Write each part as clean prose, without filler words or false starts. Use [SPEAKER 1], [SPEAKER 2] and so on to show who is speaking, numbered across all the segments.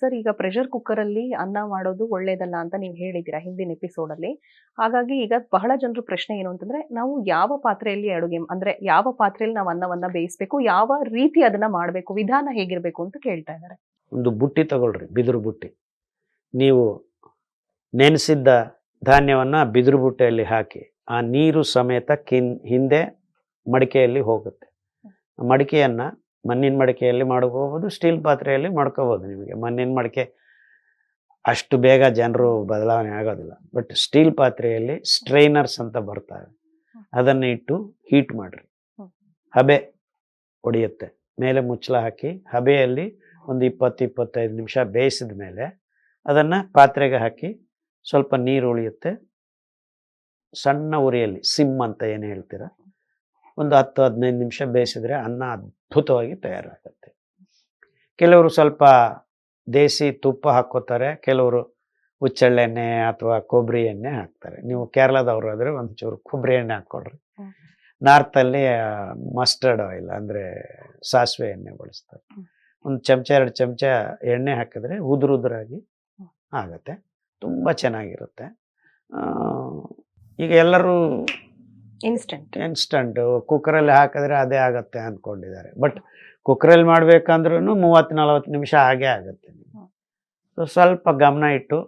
[SPEAKER 1] Sir ಈಗ pressure cooker ಅಲ್ಲಿ ಅನ್ನ ಮಾಡೋದು ಒಳ್ಳೇದಲ್ಲ ಅಂತ ನೀವು ಹೇಳಿದ್ದೀರಾ ಹಿಂದಿನ ಎಪಿಸೋಡ್ ಅಲ್ಲಿ. ಹಾಗಾಗಿ ಈಗ ಬಹಳ ಜನರ ಪ್ರಶ್ನೆ ಏನು ಅಂತಂದ್ರೆ, ನಾವು ಯಾವ ಪಾತ್ರೆಯಲ್ಲಿ ಅಡುಗೆ ಅಂದ್ರೆ ಯಾವ ಪಾತ್ರೆಯಲ್ಲಿ ನಾವು ಅನ್ನವನ್ನ ಬೇಯಿಸ್ಬೇಕು, ಯಾವ ರೀತಿ ಅದನ್ನ ಮಾಡ್ಬೇಕು, ವಿಧಾನ ಹೇಗಿರ್ಬೇಕು ಅಂತ ಕೇಳ್ತಾ ಇದ್ದಾರೆ.
[SPEAKER 2] ಒಂದು ಬುಟ್ಟಿ ತಗೊಳ್ರಿ, ಬಿದಿರು ಬುಟ್ಟಿ. ನೀವು ನೆನೆಸಿದ್ದ ಧಾನ್ಯವನ್ನು ಬಿದಿರು ಬುಟ್ಟೆಯಲ್ಲಿ ಹಾಕಿ ಆ ನೀರು ಸಮೇತ ಹಿಂದೆ ಮಡಿಕೆಯಲ್ಲಿ ಹೋಗುತ್ತೆ. ಮಡಿಕೆಯನ್ನು ಮಣ್ಣಿನ ಮಡಿಕೆಯಲ್ಲಿ ಮಾಡ್ಕೋಬೋದು, ಸ್ಟೀಲ್ ಪಾತ್ರೆಯಲ್ಲಿ ಮಾಡ್ಕೋಬೋದು. ನಿಮಗೆ ಮಣ್ಣಿನ ಮಡಿಕೆ ಅಷ್ಟು ಬೇಗ ಜನರು ಬದಲಾವಣೆ ಆಗೋದಿಲ್ಲ. ಬಟ್ ಸ್ಟೀಲ್ ಪಾತ್ರೆಯಲ್ಲಿ ಸ್ಟ್ರೈನರ್ಸ್ ಅಂತ ಬರ್ತವೆ, ಅದನ್ನು ಇಟ್ಟು ಹೀಟ್ ಮಾಡಿರಿ. ಹಬೆ ಹೊಡೆಯುತ್ತೆ. ಮೇಲೆ ಮುಚ್ಚಳ ಹಾಕಿ ಹಬೆಯಲ್ಲಿ ಒಂದು 20-25 ನಿಮಿಷ ಬೇಯಿಸಿದ ಮೇಲೆ ಅದನ್ನು ಪಾತ್ರೆಗೆ ಹಾಕಿ ಸ್ವಲ್ಪ ನೀರು ಉಳಿಯುತ್ತೆ. ಸಣ್ಣ ಉರಿಯಲ್ಲಿ ಸಿಮ್ ಅಂತ ಏನು ಹೇಳ್ತೀರ, ಒಂದು 10-15 ನಿಮಿಷ ಬೇಯಿಸಿದ್ರೆ ಅನ್ನ ಅದ್ಭುತವಾಗಿ ತಯಾರಾಗುತ್ತೆ. ಕೆಲವರು ಸ್ವಲ್ಪ ದೇಸಿ ತುಪ್ಪ ಹಾಕ್ಕೋತಾರೆ, ಕೆಲವರು ಹುಚ್ಚೆಳ್ಳೆಣ್ಣೆ ಅಥವಾ ಕೊಬ್ಬರಿ ಎಣ್ಣೆ ಹಾಕ್ತಾರೆ. ನೀವು ಕೇರಳದವರು ಆದರೆ ಒಂಚೂರು ಕೊಬ್ಬರಿ ಎಣ್ಣೆ ಹಾಕ್ಕೊಳ್ರಿ. ನಾರ್ತಲ್ಲಿ ಮಸ್ಟರ್ಡ್ ಆಯಿಲ್ ಅಂದರೆ ಸಾಸಿವೆ ಎಣ್ಣೆ ಬಳಸ್ತಾರೆ. ಒಂದು ಚಮಚ 2 ಚಮಚ ಎಣ್ಣೆ ಹಾಕಿದ್ರೆ ಉದುರಾಗಿ ಆಗುತ್ತೆ, ತುಂಬ ಚೆನ್ನಾಗಿರುತ್ತೆ. ಈಗ ಎಲ್ಲರೂ ಇನ್ಸ್ಟಂಟ್ ಕುಕ್ಕರಲ್ಲಿ ಹಾಕಿದ್ರೆ ಅದೇ ಆಗುತ್ತೆ ಅಂದ್ಕೊಂಡಿದ್ದಾರೆ. ಬಟ್ ಕುಕ್ಕರಲ್ಲಿ ಮಾಡಬೇಕಂದ್ರೂ 30-40 ನಿಮಿಷ ಹಾಗೇ ಆಗುತ್ತೆ. ಸೊ ಸ್ವಲ್ಪ ಗಮನ ಇಟ್ಟು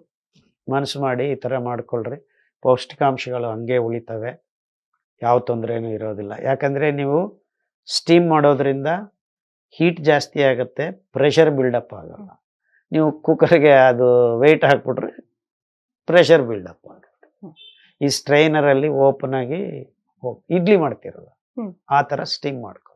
[SPEAKER 2] ಮನಸ್ಸು ಮಾಡಿ ಈ ಥರ ಮಾಡ್ಕೊಳ್ರಿ. ಪೌಷ್ಟಿಕಾಂಶಗಳು ಹಂಗೆ ಉಳಿತವೆ, ಯಾವ ತೊಂದರೆನೂ ಇರೋದಿಲ್ಲ. ಯಾಕಂದರೆ ನೀವು ಸ್ಟೀಮ್ ಮಾಡೋದ್ರಿಂದ ಹೀಟ್ ಜಾಸ್ತಿ ಆಗುತ್ತೆ, ಪ್ರೆಷರ್ ಬಿಲ್ಡಪ್ ಆಗೋಲ್ಲ. ನೀವು ಕುಕ್ಕರ್ಗೆ ಅದು ವೆಯ್ಟ್ ಹಾಕ್ಬಿಟ್ರೆ ಪ್ರೆಷರ್ ಬಿಲ್ಡಪ್ ಆಗುತ್ತೆ. ಈ ಸ್ಟ್ರೈನರಲ್ಲಿ ಓಪನ್ ಆಗಿ ಇಡ್ಲಿ ಮಾಡ್ತಿರಲ್ಲ, ಆ ಥರ ಸ್ಟೀಮ್ ಮಾಡ್ಕೊ.